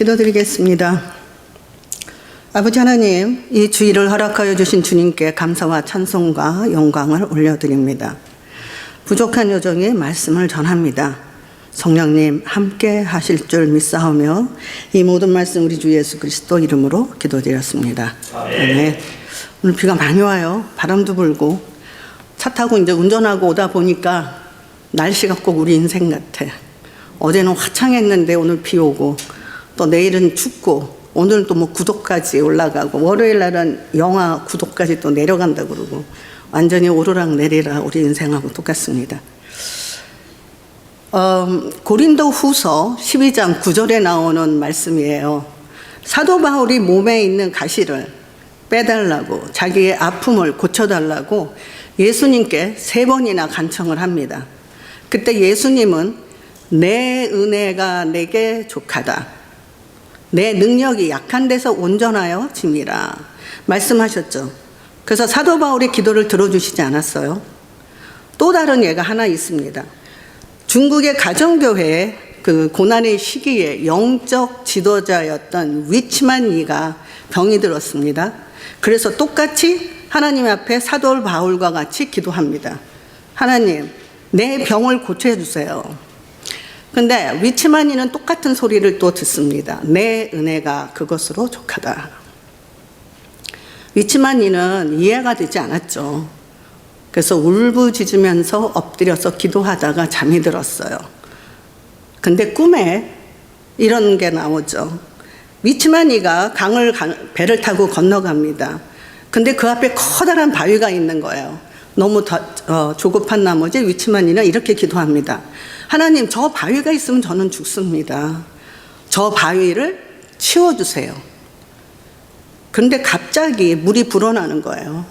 기도드리겠습니다. 아버지 하나님, 이 주일을 허락하여 주신 주님께 감사와 찬송과 영광을 올려드립니다. 부족한 여정에 말씀을 전합니다. 성령님 함께 하실 줄 믿사오며 이 모든 말씀 우리 주 예수 그리스도 이름으로 기도드렸습니다. 네. 오늘 비가 많이 와요. 바람도 불고 차 타고 이제 운전하고 오다 보니까 날씨가 꼭 우리 인생 같아. 어제는 화창했는데 오늘 비 오고 또 내일은 춥고 오늘 또 뭐 9도까지 올라가고 월요일 날은 영하 9도까지 또 내려간다 그러고 완전히 오르락 내리락 우리 인생하고 똑같습니다. 고린도 후서 12장 9절에 나오는 말씀이에요. 사도 바울이 몸에 있는 가시를 빼달라고 자기의 아픔을 고쳐달라고 예수님께 3번이나 간청을 합니다. 그때 예수님은 내 은혜가 내게 족하다. 내 능력이 약한 데서 온전하여 짐이라 말씀하셨죠. 그래서 사도 바울의 기도를 들어주시지 않았어요. 또 다른 예가 하나 있습니다. 중국의 가정교회에 그 고난의 시기에 영적 지도자였던 위치만 이가 병이 들었습니다. 그래서 똑같이 하나님 앞에 사도 바울과 같이 기도합니다. 하나님, 내 병을 고쳐주세요. 근데 위치만이는 똑같은 소리를 또 듣습니다. 내 은혜가 그것으로 족하다. 위치만이는 이해가 되지 않았죠. 그래서 울부짖으면서 엎드려서 기도하다가 잠이 들었어요. 근데 꿈에 이런 게 나오죠. 위치만이가 배를 타고 건너갑니다. 근데 그 앞에 커다란 바위가 있는 거예요. 너무 조급한 나머지 위치만이는 이렇게 기도합니다. 하나님, 저 바위가 있으면 저는 죽습니다. 저 바위를 치워주세요. 그런데 갑자기 물이 불어나는 거예요.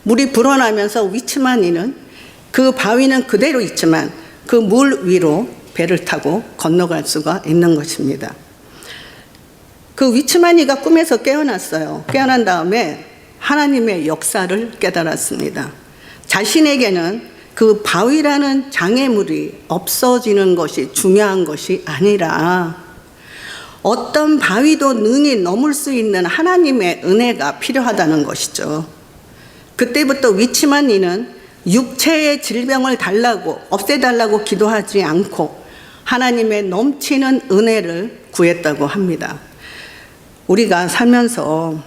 물이 불어나면서 위치만이는 그 바위는 그대로 있지만 그 물 위로 배를 타고 건너갈 수가 있는 것입니다. 그 위치만이가 꿈에서 깨어났어요. 깨어난 다음에 하나님의 역사를 깨달았습니다. 자신에게는 그 바위라는 장애물이 없어지는 것이 중요한 것이 아니라 어떤 바위도 능히 넘을 수 있는 하나님의 은혜가 필요하다는 것이죠. 그때부터 위치만이는 육체의 질병을 없애달라고 기도하지 않고 하나님의 넘치는 은혜를 구했다고 합니다. 우리가 살면서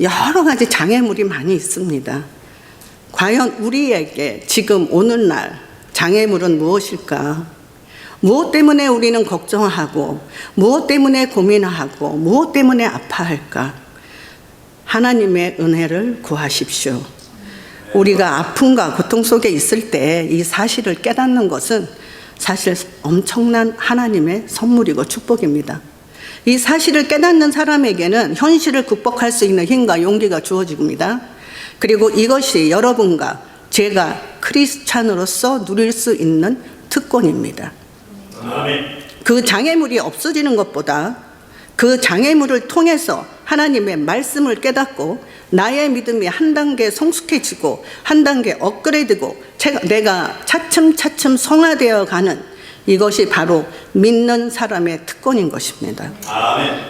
여러 가지 장애물이 많이 있습니다. 과연 우리에게 지금 오늘날 장애물은 무엇일까? 무엇 때문에 우리는 걱정하고 무엇 때문에 고민하고 무엇 때문에 아파할까? 하나님의 은혜를 구하십시오. 우리가 아픔과 고통 속에 있을 때 이 사실을 깨닫는 것은 사실 엄청난 하나님의 선물이고 축복입니다. 이 사실을 깨닫는 사람에게는 현실을 극복할 수 있는 힘과 용기가 주어집니다. 그리고 이것이 여러분과 제가 크리스찬으로서 누릴 수 있는 특권입니다. 아멘. 그 장애물이 없어지는 것보다 그 장애물을 통해서 하나님의 말씀을 깨닫고 나의 믿음이 한 단계 성숙해지고 한 단계 업그레이드고 내가 차츰차츰 성화되어 가는 이것이 바로 믿는 사람의 특권인 것입니다. 아멘.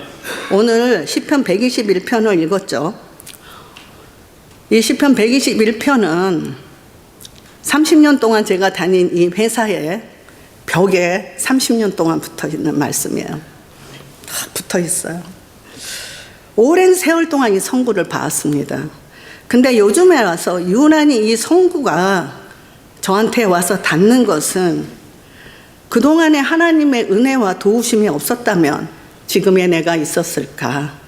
오늘 시편 121편을 읽었죠. 이 시편 121편은 30년 동안 제가 다닌 이 회사에 벽에 30년 동안 붙어 있는 말씀이에요. 딱 붙어 있어요. 오랜 세월 동안 이 선구를 봐왔습니다. 근데 요즘에 와서 유난히 이 선구가 저한테 와서 닿는 것은 그동안에 하나님의 은혜와 도우심이 없었다면 지금의 내가 있었을까?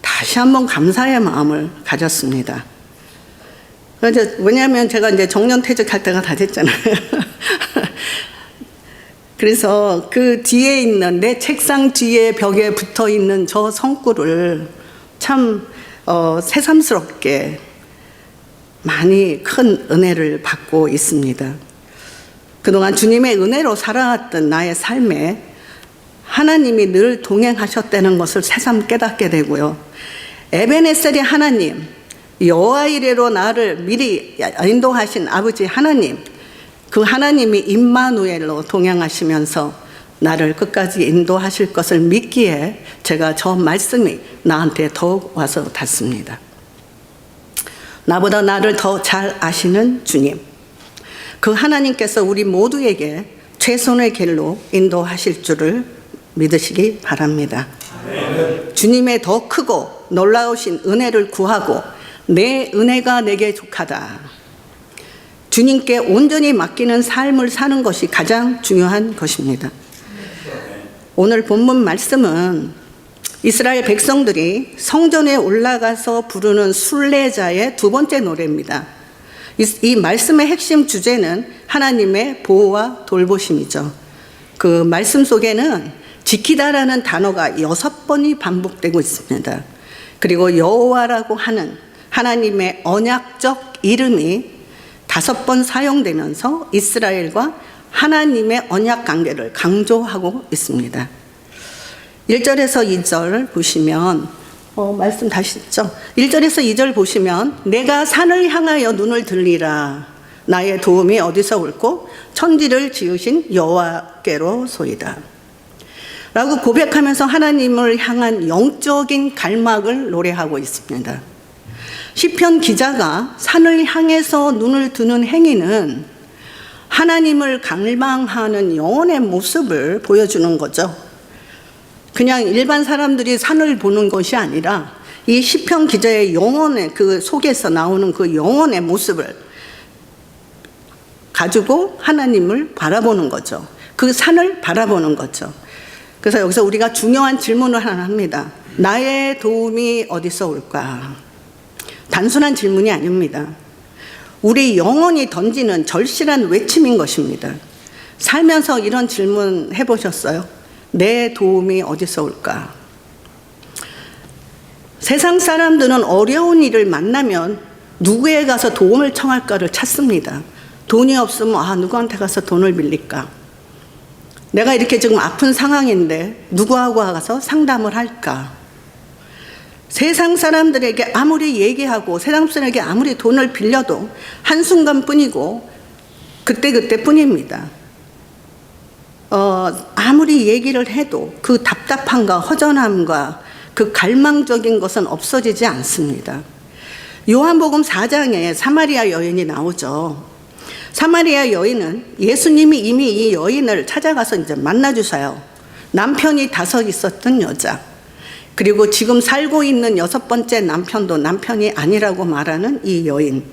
다시 한번 감사의 마음을 가졌습니다. 왜냐하면 제가 이제 정년퇴직할 때가 다 됐잖아요. 그래서 그 뒤에 있는 내 책상 뒤에 벽에 붙어 있는 저 성구를 참 새삼스럽게 많이 큰 은혜를 받고 있습니다. 그동안 주님의 은혜로 살아왔던 나의 삶에 하나님이 늘 동행하셨다는 것을 새삼 깨닫게 되고요. 에베네셀의 하나님, 여호와 이레로 나를 미리 인도하신 아버지 하나님, 그 하나님이 임마누엘로 동행하시면서 나를 끝까지 인도하실 것을 믿기에 제가 저 말씀이 나한테 더욱 와서 닿습니다. 나보다 나를 더 잘 아시는 주님, 그 하나님께서 우리 모두에게 최선의 길로 인도하실 줄을 믿으시기 바랍니다. 주님의 더 크고 놀라우신 은혜를 구하고 내 은혜가 내게 족하다. 주님께 온전히 맡기는 삶을 사는 것이 가장 중요한 것입니다. 오늘 본문 말씀은 이스라엘 백성들이 성전에 올라가서 부르는 순례자의 두 번째 노래입니다. 이 말씀의 핵심 주제는 하나님의 보호와 돌보심이죠. 그 말씀 속에는 지키다라는 단어가 6번이 반복되고 있습니다. 그리고 여호와라고 하는 하나님의 언약적 이름이 5번 사용되면서 이스라엘과 하나님의 언약 관계를 강조하고 있습니다. 1절에서 2절 보시면 말씀 다시 있죠. 1절에서 2절 보시면 내가 산을 향하여 눈을 들리라. 나의 도움이 어디서 올고 천지를 지으신 여호와께로소이다. 라고 고백하면서 하나님을 향한 영적인 갈망을 노래하고 있습니다. 시편 기자가 산을 향해서 눈을 드는 행위는 하나님을 갈망하는 영혼의 모습을 보여주는 거죠. 그냥 일반 사람들이 산을 보는 것이 아니라 이 시편 기자의 영혼의 그 속에서 나오는 그 영혼의 모습을 가지고 하나님을 바라보는 거죠. 그 산을 바라보는 거죠. 그래서 여기서 우리가 중요한 질문을 하나 합니다. 나의 도움이 어디서 올까? 단순한 질문이 아닙니다. 우리 영혼이 던지는 절실한 외침인 것입니다. 살면서 이런 질문 해보셨어요? 내 도움이 어디서 올까? 세상 사람들은 어려운 일을 만나면 누구에 가서 도움을 청할까를 찾습니다. 돈이 없으면 누구한테 가서 돈을 빌릴까? 내가 이렇게 지금 아픈 상황인데 누구하고 가서 상담을 할까? 세상 사람들에게 아무리 얘기하고 세상 사람에게 아무리 돈을 빌려도 한순간뿐이고 그때뿐입니다. 아무리 얘기를 해도 그 답답함과 허전함과 그 갈망적인 것은 없어지지 않습니다. 요한복음 4장에 사마리아 여인이 나오죠. 사마리아 여인은 예수님이 이미 이 여인을 찾아가서 이제 만나주세요. 남편이 5 있었던 여자. 그리고 지금 살고 있는 6번째 남편도 남편이 아니라고 말하는 이 여인.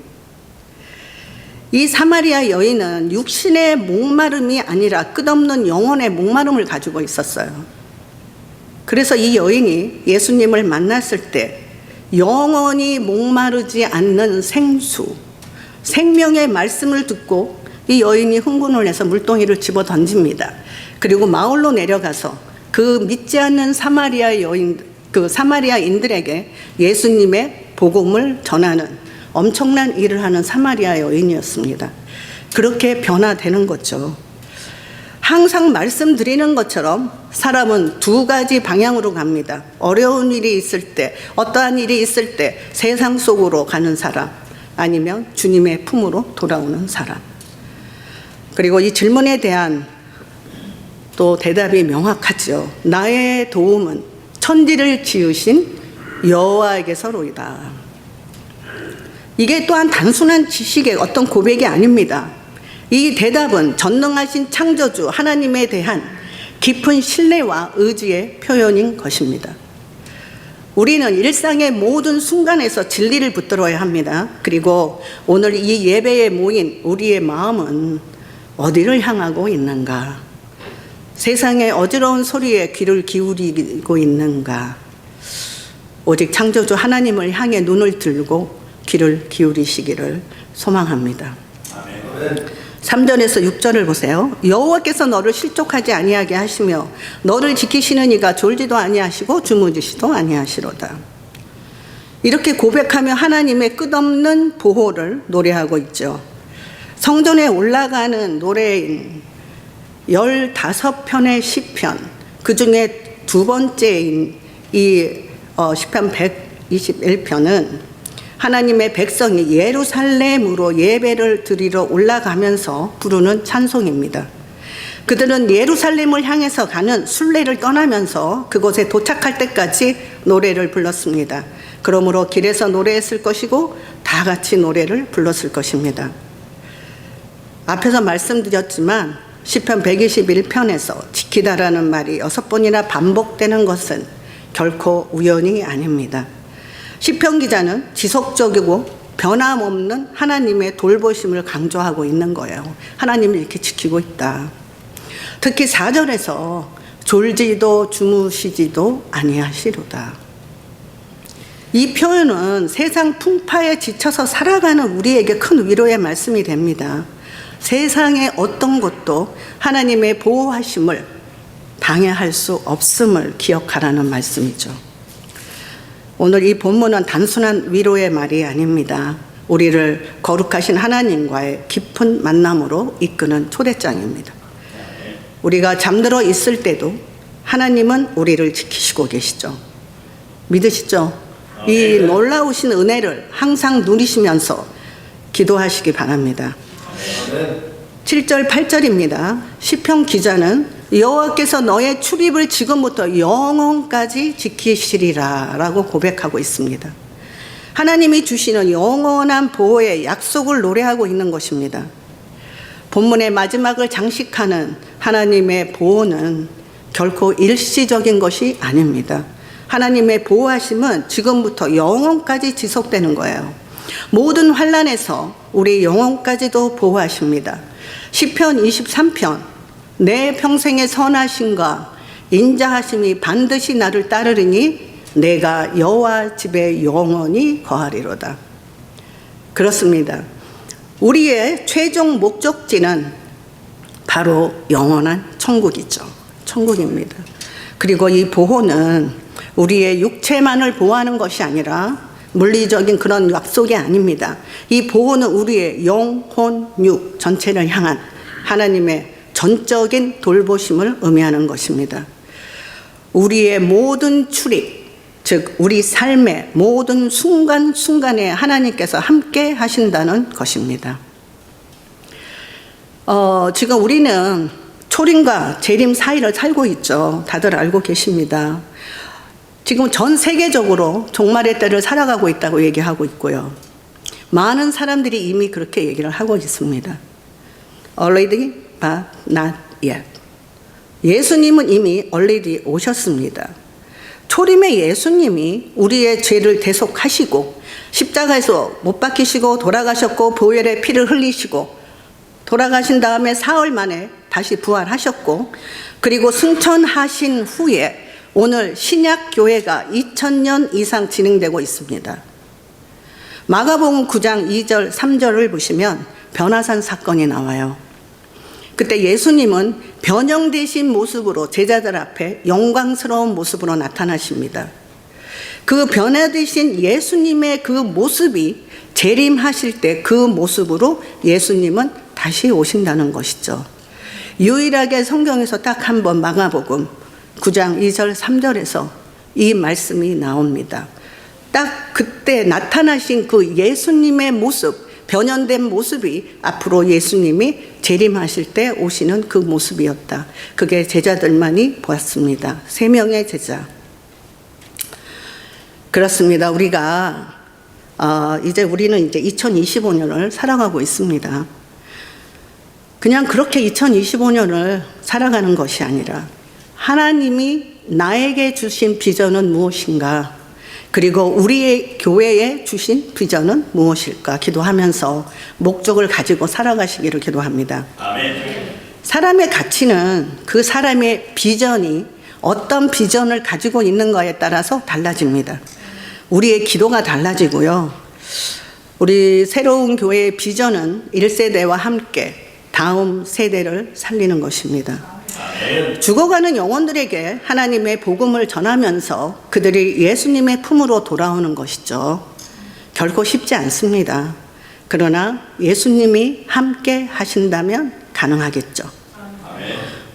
이 사마리아 여인은 육신의 목마름이 아니라 끝없는 영혼의 목마름을 가지고 있었어요. 그래서 이 여인이 예수님을 만났을 때 영원히 목마르지 않는 생수, 생명의 말씀을 듣고 이 여인이 흥분을 해서 물동이를 집어 던집니다. 그리고 마을로 내려가서 그 믿지 않는 사마리아인들에게 예수님의 복음을 전하는 엄청난 일을 하는 사마리아 여인이었습니다. 그렇게 변화되는 거죠. 항상 말씀드리는 것처럼 사람은 2가지 방향으로 갑니다. 어려운 일이 있을 때, 어떠한 일이 있을 때 세상 속으로 가는 사람, 아니면 주님의 품으로 돌아오는 사람. 그리고 이 질문에 대한 또 대답이 명확하죠. 나의 도움은 천지를 지으신 여호와에게서로이다. 이게 또한 단순한 지식의 어떤 고백이 아닙니다. 이 대답은 전능하신 창조주 하나님에 대한 깊은 신뢰와 의지의 표현인 것입니다. 우리는 일상의 모든 순간에서 진리를 붙들어야 합니다. 그리고 오늘 이 예배에 모인 우리의 마음은 어디를 향하고 있는가? 세상의 어지러운 소리에 귀를 기울이고 있는가? 오직 창조주 하나님을 향해 눈을 들고 귀를 기울이시기를 소망합니다. 아멘. 3절에서 6절을 보세요. 여호와께서 너를 실족하지 아니하게 하시며 너를 지키시는 이가 졸지도 아니하시고 주무시지도 아니하시로다. 이렇게 고백하며 하나님의 끝없는 보호를 노래하고 있죠. 성전에 올라가는 노래인 15편의 시편, 그 중에 2번째인 이 시편 121편은 하나님의 백성이 예루살렘으로 예배를 드리러 올라가면서 부르는 찬송입니다. 그들은 예루살렘을 향해서 가는 순례를 떠나면서 그곳에 도착할 때까지 노래를 불렀습니다. 그러므로 길에서 노래했을 것이고 다 같이 노래를 불렀을 것입니다. 앞에서 말씀드렸지만 시편 121편에서 지키다라는 말이 6번이나 반복되는 것은 결코 우연이 아닙니다. 시편 기자는 지속적이고 변함없는 하나님의 돌보심을 강조하고 있는 거예요. 하나님이 이렇게 지키고 있다. 특히 4절에서 졸지도 주무시지도 아니하시로다. 이 표현은 세상 풍파에 지쳐서 살아가는 우리에게 큰 위로의 말씀이 됩니다. 세상의 어떤 것도 하나님의 보호하심을 방해할 수 없음을 기억하라는 말씀이죠. 오늘 이 본문은 단순한 위로의 말이 아닙니다. 우리를 거룩하신 하나님과의 깊은 만남으로 이끄는 초대장입니다. 우리가 잠들어 있을 때도 하나님은 우리를 지키시고 계시죠. 믿으시죠? 이 놀라우신 은혜를 항상 누리시면서 기도하시기 바랍니다. 7절 8절입니다. 시편 기자는 여호와께서 너의 출입을 지금부터 영원까지 지키시리라 라고 고백하고 있습니다. 하나님이 주시는 영원한 보호의 약속을 노래하고 있는 것입니다. 본문의 마지막을 장식하는 하나님의 보호는 결코 일시적인 것이 아닙니다. 하나님의 보호하심은 지금부터 영원까지 지속되는 거예요. 모든 환난에서 우리 영혼까지도 보호하십니다. 시편 23편 내 평생의 선하심과 인자하심이 반드시 나를 따르리니 내가 여호와 집에 영원히 거하리로다. 그렇습니다. 우리의 최종 목적지는 바로 영원한 천국이죠. 천국입니다. 그리고 이 보호는 우리의 육체만을 보호하는 것이 아니라 물리적인 그런 약속이 아닙니다. 이 보호는 우리의 영혼, 육 전체를 향한 하나님의 전적인 돌보심을 의미하는 것입니다. 우리의 모든 출입, 즉 우리 삶의 모든 순간순간에 하나님께서 함께 하신다는 것입니다. 지금 우리는 초림과 재림 사이를 살고 있죠. 다들 알고 계십니다. 지금 전 세계적으로 종말의 때를 살아가고 있다고 얘기하고 있고요. 많은 사람들이 이미 그렇게 얘기를 하고 있습니다. Already, but not yet. 예수님은 이미 already 오셨습니다. 초림의 예수님이 우리의 죄를 대속하시고 십자가에서 못 박히시고 돌아가셨고 보혈의 피를 흘리시고 돌아가신 다음에 사흘 만에 다시 부활하셨고 그리고 승천하신 후에 오늘 신약교회가 2000년 이상 진행되고 있습니다. 마가복음 9장 2절 3절을 보시면 변화산 사건이 나와요. 그때 예수님은 변형되신 모습으로 제자들 앞에 영광스러운 모습으로 나타나십니다. 그 변화되신 예수님의 그 모습이 재림하실 때 그 모습으로 예수님은 다시 오신다는 것이죠. 유일하게 성경에서 딱 한 번 마가복음 9장 2절 3절에서 이 말씀이 나옵니다. 딱 그때 나타나신 그 예수님의 모습, 변현된 모습이 앞으로 예수님이 재림하실 때 오시는 그 모습이었다. 그게 제자들만이 보았습니다. 3명의 제자. 그렇습니다. 우리가 우리는 이제 2025년을 살아가고 있습니다. 그냥 그렇게 2025년을 살아가는 것이 아니라 하나님이 나에게 주신 비전은 무엇인가? 그리고 우리의 교회에 주신 비전은 무엇일까? 기도하면서 목적을 가지고 살아가시기를 기도합니다. 아멘. 사람의 가치는 그 사람의 비전이 어떤 비전을 가지고 있는가에 따라서 달라집니다. 우리의 기도가 달라지고요. 우리 새로운 교회의 비전은 1세대와 함께 다음 세대를 살리는 것입니다. 죽어가는 영혼들에게 하나님의 복음을 전하면서 그들이 예수님의 품으로 돌아오는 것이죠. 결코 쉽지 않습니다. 그러나 예수님이 함께 하신다면 가능하겠죠.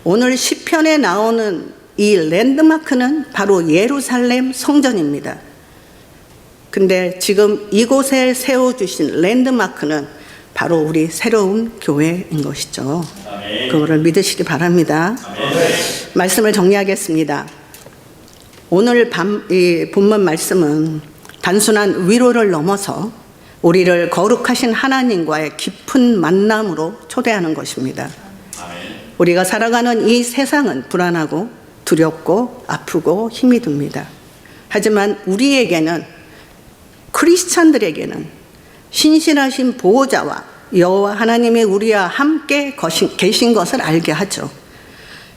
오늘 시편에 나오는 이 랜드마크는 바로 예루살렘 성전입니다. 근데 지금 이곳에 세워주신 랜드마크는 바로 우리 새로운 교회인 것이죠. 그거를 믿으시기 바랍니다. 말씀을 정리하겠습니다. 오늘 밤 이 본문 말씀은 단순한 위로를 넘어서 우리를 거룩하신 하나님과의 깊은 만남으로 초대하는 것입니다. 우리가 살아가는 이 세상은 불안하고 두렵고 아프고 힘이 듭니다. 하지만 우리에게는, 크리스찬들에게는 신실하신 보호자와 여호와 하나님이 우리와 함께 계신 것을 알게 하죠.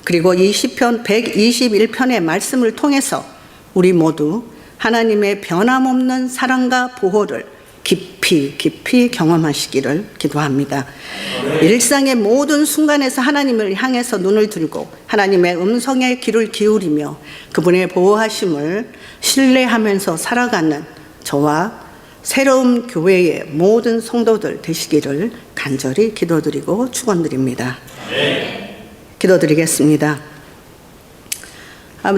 그리고 이 시편 121편의 말씀을 통해서 우리 모두 하나님의 변함없는 사랑과 보호를 깊이 경험하시기를 기도합니다. 일상의 모든 순간에서 하나님을 향해서 눈을 들고 하나님의 음성에 귀를 기울이며 그분의 보호하심을 신뢰하면서 살아가는 저와 새로운 교회의 모든 성도들 되시기를 간절히 기도드리고 축원드립니다. 기도드리겠습니다.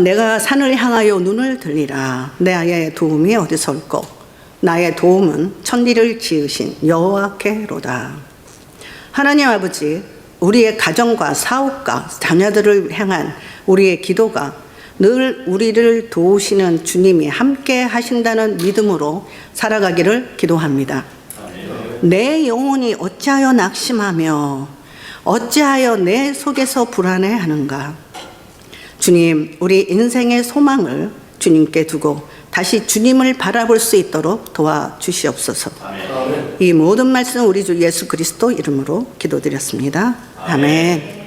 내가 산을 향하여 눈을 들리라. 나의 도움이 어디서 올꼬? 나의 도움은 천지를 지으신 여호와께로다. 하나님 아버지, 우리의 가정과 사업과 자녀들을 향한 우리의 기도가 늘 우리를 도우시는 주님이 함께 하신다는 믿음으로 살아가기를 기도합니다. 내 영혼이 어찌하여 낙심하며 어찌하여 내 속에서 불안해하는가? 주님, 우리 인생의 소망을 주님께 두고 다시 주님을 바라볼 수 있도록 도와주시옵소서. 이 모든 말씀 우리 주 예수 그리스도 이름으로 기도드렸습니다. 아멘.